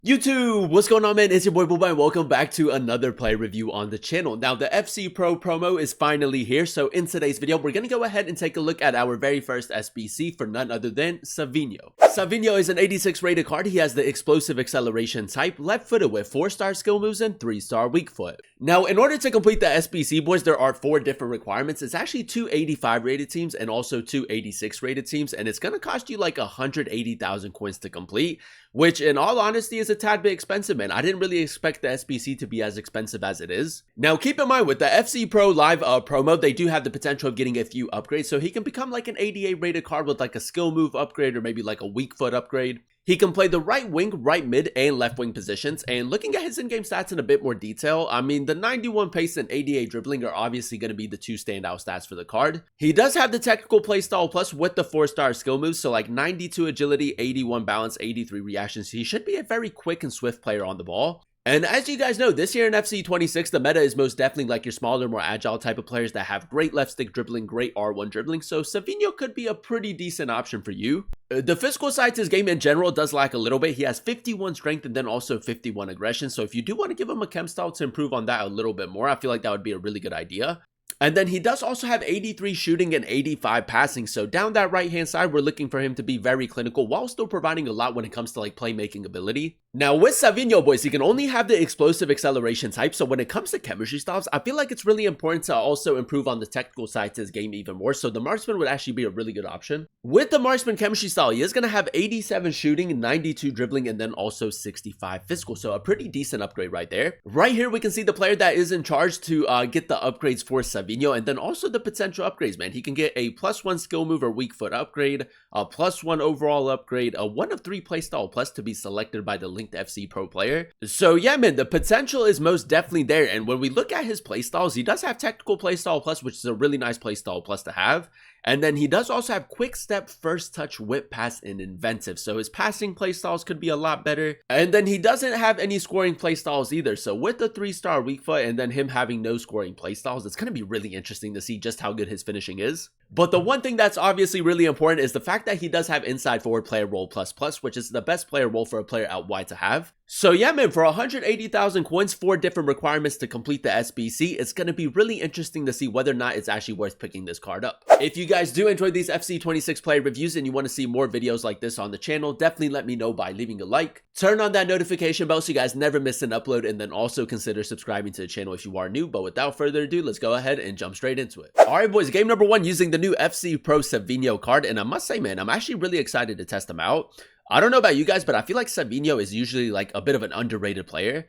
YouTube, what's going on, man? It's your boy Booba and welcome back to another play review on the channel. Now, the FC Pro promo is finally here, so in today's video, we're going to go ahead and take a look at our very first SBC for none other than Savinho. Savinho is an 86 rated card. He has the explosive acceleration type, left-footed with 4-star skill moves and 3-star weak foot. Now, in order to complete the SBC, boys, there are 4 different requirements. It's actually 2 85 rated teams and also 2 86 rated teams, and it's going to cost you like 180,000 coins to complete, which in all honesty is a tad bit expensive, man. I didn't really expect the SBC to be as expensive as it is. Now, keep in mind with the FC Pro Live promo, they do have the potential of getting a few upgrades, so he can become like an 88 rated card with like a skill move upgrade or maybe like a weak foot upgrade. He can play the right wing, right mid, and left wing positions, and looking at his in-game stats in a bit more detail, I mean, the 91 pace and 88 dribbling are obviously going to be the 2 standout stats for the card. He does have the technical playstyle plus with the 4-star skill moves, so like 92 agility, 81 balance, 83 reactions. He should be a very quick and swift player on the ball. And as you guys know, this year in FC 26, the meta is most definitely like your smaller, more agile type of players that have great left stick dribbling, great R1 dribbling, so Savinho could be a pretty decent option for you. The physical side to his game in general does lack a little bit. He has 51 strength and then also 51 aggression, so if you do want to give him a chem style to improve on that a little bit more, I feel like that would be a really good idea. And then he does also have 83 shooting and 85 passing, so down that right hand side, we're looking for him to be very clinical while still providing a lot when it comes to like playmaking ability. Now with Savinho, boys, he can only have the explosive acceleration type, so when it comes to chemistry styles, I feel like it's really important to also improve on the technical side to his game even more, so the marksman would actually be a really good option. With the marksman chemistry style, he is going to have 87 shooting, 92 dribbling, and then also 65 physical, so a pretty decent upgrade right there. Right here, we can see the player that is in charge to get the upgrades for Savinho, and then also the potential upgrades, man. He can get a +1 skill move or weak foot upgrade, a +1 overall upgrade, a 1 of 3 playstyle plus to be selected by the linked FC Pro player. So yeah, man, the potential is most definitely there, and when we look at his playstyles, he does have technical playstyle plus, which is a really nice playstyle plus to have. And then he does also have quick step, first touch, whip pass, and inventive. So his passing playstyles could be a lot better. And then he doesn't have any scoring playstyles either. So with the 3-star weak foot and then him having no scoring playstyles, it's going to be really interesting to see just how good his finishing is. But the one thing that's obviously really important is the fact that he does have inside forward player role plus, which is the best player role for a player out wide to have. So yeah, man, for 180,000 coins, 4 different requirements to complete the SBC, it's going to be really interesting to see whether or not it's actually worth picking this card up. If you guys do enjoy these FC 26 player reviews and you want to see more videos like this on the channel, definitely let me know by leaving a like. Turn on that notification bell so you guys never miss an upload, and then also consider subscribing to the channel if you are new. But without further ado, let's go ahead and jump straight into it. Alright boys, game number 1 using the new FC Pro Savinho card, and I must say, man, I'm actually really excited to test him out. I don't know about you guys, but I feel like Savinho is usually like a bit of an underrated player.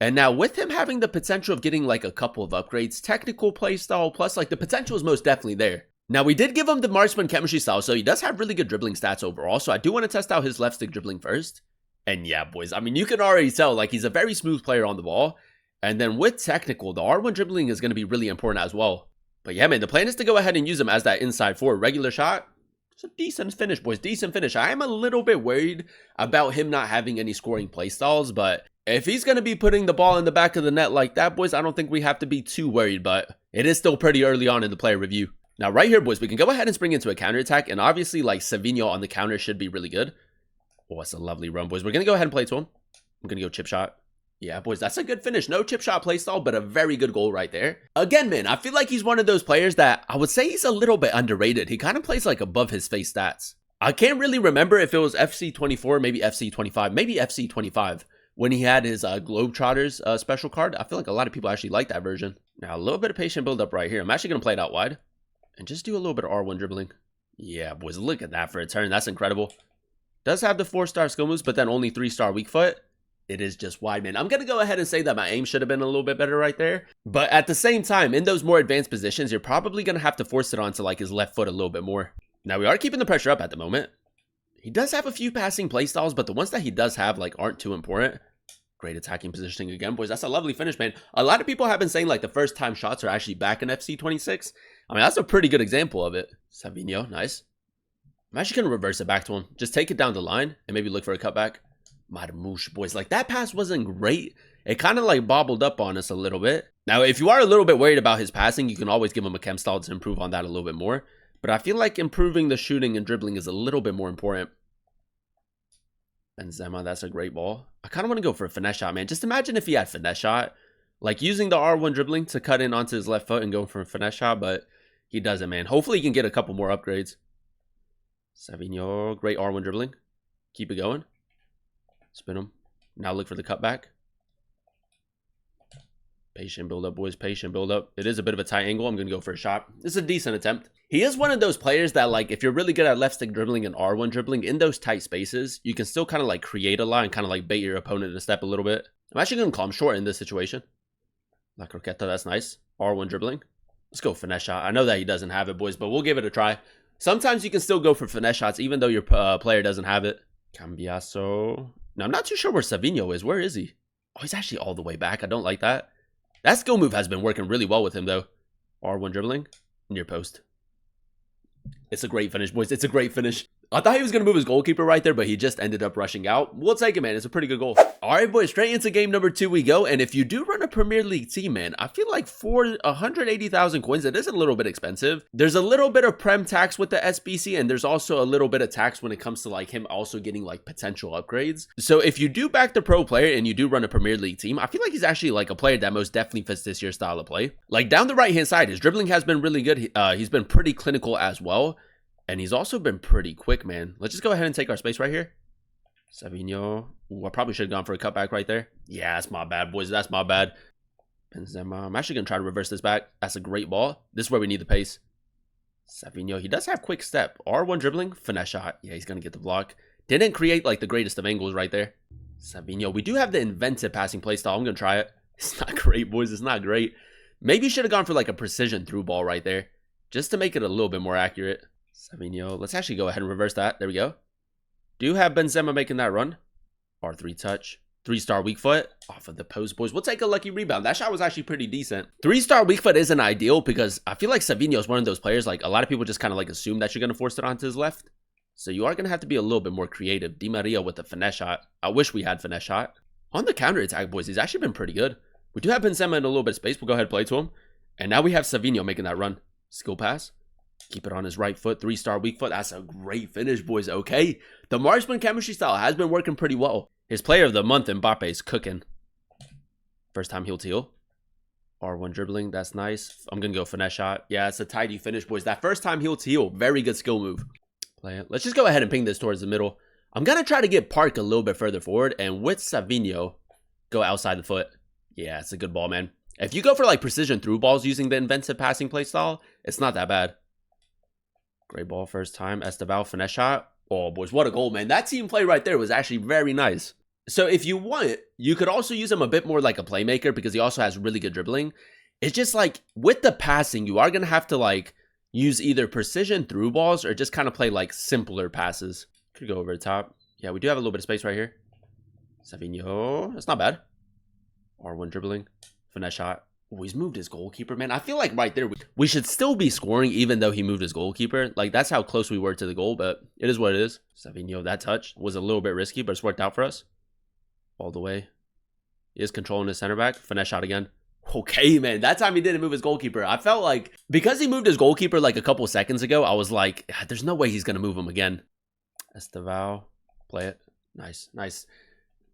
And now with him having the potential of getting like a couple of upgrades, technical playstyle plus, like the potential is most definitely there. Now we did give him the marksman chemistry style, so he does have really good dribbling stats overall. So I do want to test out his left stick dribbling first. And yeah, boys, I mean, you can already tell like he's a very smooth player on the ball. And then with technical, the R1 dribbling is going to be really important as well. But yeah, man, the plan is to go ahead and use him as that inside forward. Regular shot. It's a decent finish, boys. Decent finish. I am a little bit worried about him not having any scoring playstyles, but if he's going to be putting the ball in the back of the net like that, boys, I don't think we have to be too worried, but it is still pretty early on in the player review. Now, right here, boys, we can go ahead and spring into a counterattack, and obviously, like, Savinho on the counter should be really good. Oh, that's a lovely run, boys. We're going to go ahead and play to him. I'm going to go chip shot. Yeah, boys, that's a good finish. No chip shot playstyle, but a very good goal right there. Again, man, I feel like he's one of those players that I would say he's a little bit underrated. He kind of plays like above his face stats. I can't really remember if it was FC 24, maybe FC 25, maybe FC 25 when he had his Globetrotters special card. I feel like a lot of people actually like that version. Now, a little bit of patient build up right here. I'm actually going to play it out wide and just do a little bit of R1 dribbling. Yeah, boys, look at that for a turn. That's incredible. Does have the 4-star skill moves, but then only 3-star weak foot. It is just wide, man. I'm going to go ahead and say that my aim should have been a little bit better right there. But at the same time, in those more advanced positions, you're probably going to have to force it onto like his left foot a little bit more. Now, we are keeping the pressure up at the moment. He does have a few passing playstyles, but the ones that he does have like aren't too important. Great attacking positioning again, boys. That's a lovely finish, man. A lot of people have been saying like the first time shots are actually back in FC 26. I mean, that's a pretty good example of it. Savinho, nice. I'm actually going to reverse it back to him. Just take it down the line and maybe look for a cutback. Marmouche, boys, like that pass wasn't great. It kind of like bobbled up on us a little bit. Now, if you are a little bit worried about his passing, you can always give him a chem style to improve on that a little bit more. But I feel like improving the shooting and dribbling is a little bit more important. Benzema, that's a great ball. I kind of want to go for a finesse shot, man. Just imagine if he had finesse shot. Like using the R1 dribbling to cut in onto his left foot and go for a finesse shot, but he doesn't, man. Hopefully he can get a couple more upgrades. Savinho, great R1 dribbling. Keep it going. Spin him. Now look for the cutback. Patient build up, boys. Patient build up. It is a bit of a tight angle. I'm going to go for a shot. It's a decent attempt. He is one of those players that, like, if you're really good at left stick dribbling and R1 dribbling in those tight spaces, you can still kind of like create a lot and kind of like bait your opponent to step a little bit. I'm actually going to call him short in this situation. La croqueta, that's nice. R1 dribbling. Let's go finesse shot. I know that he doesn't have it, boys, but we'll give it a try. Sometimes you can still go for finesse shots even though your player doesn't have it. Cambiaso. Now, I'm not too sure where Savinho is. Where is he? Oh, he's actually all the way back. I don't like that. That skill move has been working really well with him, though. R1 dribbling. Near post. It's a great finish, boys. It's a great finish. I thought he was going to move his goalkeeper right there, but he just ended up rushing out. We'll take it, man. It's a pretty good goal. All right, boys. Straight into game number 2 we go. And if you do run a Premier League team, man, I feel like for 180,000 coins, it is a little bit expensive. There's a little bit of Prem tax with the SBC, and there's also a little bit of tax when it comes to like him also getting like potential upgrades. So if you do back the pro player and you do run a Premier League team, I feel like he's actually like a player that most definitely fits this year's style of play. Like down the right-hand side, his dribbling has been really good. He's been pretty clinical as well. And he's also been pretty quick, man. Let's just go ahead and take our space right here. Savinho. Ooh, I probably should have gone for a cutback right there. Yeah, that's my bad, boys. That's my bad. Benzema. I'm actually going to try to reverse this back. That's a great ball. This is where we need the pace. Savinho. He does have quick step. R1 dribbling. Finesse shot. Yeah, he's going to get the block. Didn't create like the greatest of angles right there. Savinho. We do have the inventive passing play style. I'm going to try it. It's not great, boys. It's not great. Maybe should have gone for like a precision through ball right there. Just to make it a little bit more accurate. Savinho, let's actually go ahead and reverse that. There we go. Do have Benzema making that run. R3 touch. 3-star weak foot. Off of the post, boys. We'll take a lucky rebound. That shot was actually pretty decent. 3-star weak foot isn't ideal because I feel like Savinho is one of those players, like a lot of people just kind of like assume that you're going to force it onto his left. So you are going to have to be a little bit more creative. Di Maria with the finesse shot. I wish we had finesse shot. On the counter attack, boys, he's actually been pretty good. We do have Benzema in a little bit of space. We'll go ahead and play to him. And now we have Savinho making that run. Skill pass. Keep it on his right foot. 3-star weak foot. That's a great finish, boys. Okay. The marksman chemistry style has been working pretty well. His player of the month, Mbappe, is cooking. First time heel to heel. R1 dribbling. That's nice. I'm going to go finesse shot. Yeah, it's a tidy finish, boys. That first time heel to heel. Very good skill move. Play it. Let's just go ahead and ping this towards the middle. I'm going to try to get Park a little bit further forward. And with Savinho, go outside the foot. Yeah, it's a good ball, man. If you go for like precision through balls using the inventive passing play style, it's not that bad. Great ball first time. Esteval, finesse shot. Oh, boys, what a goal, man. That team play right there was actually very nice. So if you want, you could also use him a bit more like a playmaker because he also has really good dribbling. It's just like with the passing, you are going to have to like use either precision through balls or just kind of play like simpler passes. Could go over the top. Yeah, we do have a little bit of space right here. Savinho. That's not bad. R1 dribbling. Finesse shot. Oh, he's moved his goalkeeper, man. I feel like right there, we should still be scoring even though he moved his goalkeeper. Like, that's how close we were to the goal, but it is what it is. Savinho, that touch was a little bit risky, but it's worked out for us. All the way. He is controlling his center back. Finesse shot again. Okay, man. That time he didn't move his goalkeeper. I felt like, because he moved his goalkeeper like a couple seconds ago, I was like, there's no way he's going to move him again. Esteval. Play it. Nice, nice.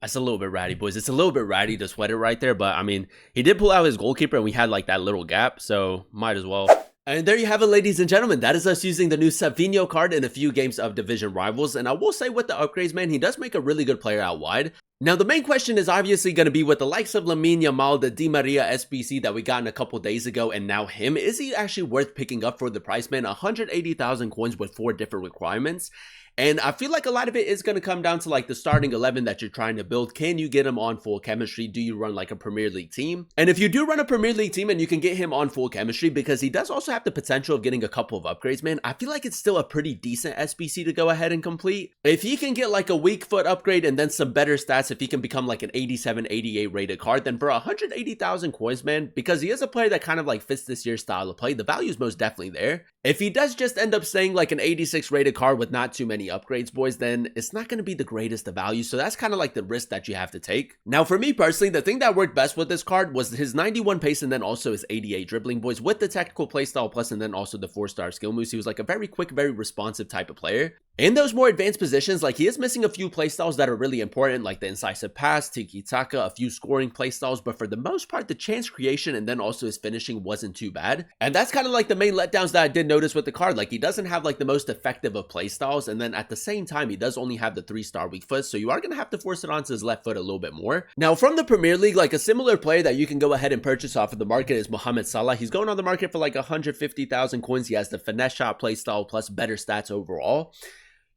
That's a little bit ratty, boys. It's a little bit ratty to sweat it right there. But, I mean, he did pull out his goalkeeper and we had, like, that little gap. So, might as well. And there you have it, ladies and gentlemen. That is us using the new Savinho card in a few games of Division Rivals. And I will say with the upgrades, man, he does make a really good player out wide. Now, the main question is obviously going to be with the likes of Lamine Yamal, the Di Maria SBC that we got in a couple days ago, and now him. Is he actually worth picking up for the price, man? 180,000 coins with 4 different requirements. And I feel like a lot of it is going to come down to like the starting 11 that you're trying to build. Can you get him on full chemistry? Do you run like a Premier League team? And if you do run a Premier League team and you can get him on full chemistry, because he does also have the potential of getting a couple of upgrades, man, I feel like it's still a pretty decent SBC to go ahead and complete. If he can get like a weak foot upgrade and then some better stats, if he can become like an 87, 88 rated card, then for 180,000 coins, man, because he is a player that kind of like fits this year's style of play, the value is most definitely there. If he does just end up staying like an 86 rated card with not too many upgrades, boys, then it's not going to be the greatest of value. So that's kind of like the risk that you have to take. Now, for me personally, the thing that worked best with this card was his 91 pace and then also his 88 dribbling, boys, with the technical playstyle plus and then also the 4-star skill moves. He was like a very quick, very responsive type of player. In those more advanced positions, like he is missing a few playstyles that are really important, like the incisive pass, tiki-taka, a few scoring playstyles, but for the most part, the chance creation and then also his finishing wasn't too bad. And that's kind of like the main letdowns that I did notice with the card. Like he doesn't have like the most effective of playstyles, and then at the same time, he does only have the 3-star weak foot, so you are going to have to force it onto his left foot a little bit more. Now, from the Premier League, like a similar player that you can go ahead and purchase off of the market is Mohamed Salah. He's going on the market for like 150,000 coins. He has the finesse shot playstyle plus better stats overall.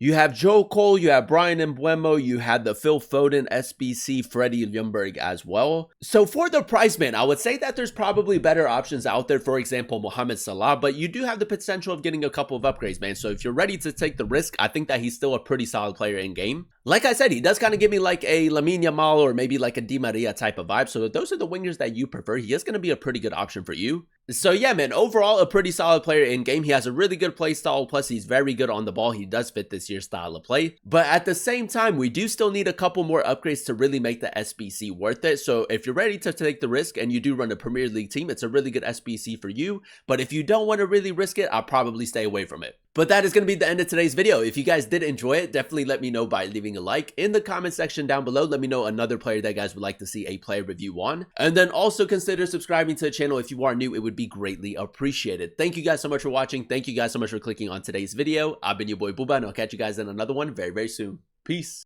You have Joe Cole, you have Brian Mbeumo, you had the Phil Foden SBC, Freddie Ljungberg as well. So for the price, man, I would say that there's probably better options out there. For example, Mohamed Salah, but you do have the potential of getting a couple of upgrades, man. So if you're ready to take the risk, I think that he's still a pretty solid player in game. Like I said, he does kind of give me like a Lamine Yamal or maybe like a Di Maria type of vibe. So if those are the wingers that you prefer, he is going to be a pretty good option for you. So yeah, man, overall, a pretty solid player in game. He has a really good play style, plus he's very good on the ball. He does fit this year's style of play. But at the same time, we do still need a couple more upgrades to really make the SBC worth it. So if you're ready to take the risk and you do run a Premier League team, it's a really good SBC for you. But if you don't want to really risk it, I'll probably stay away from it. But that is going to be the end of today's video. If you guys did enjoy it, definitely let me know by leaving a like. In the comment section down below, let me know another player that you guys would like to see a player review on. And then also consider subscribing to the channel if you are new. It would be greatly appreciated. Thank you guys so much for watching. Thank you guys so much for clicking on today's video. I've been your boy Booba, and I'll catch you guys in another one very, very soon. Peace.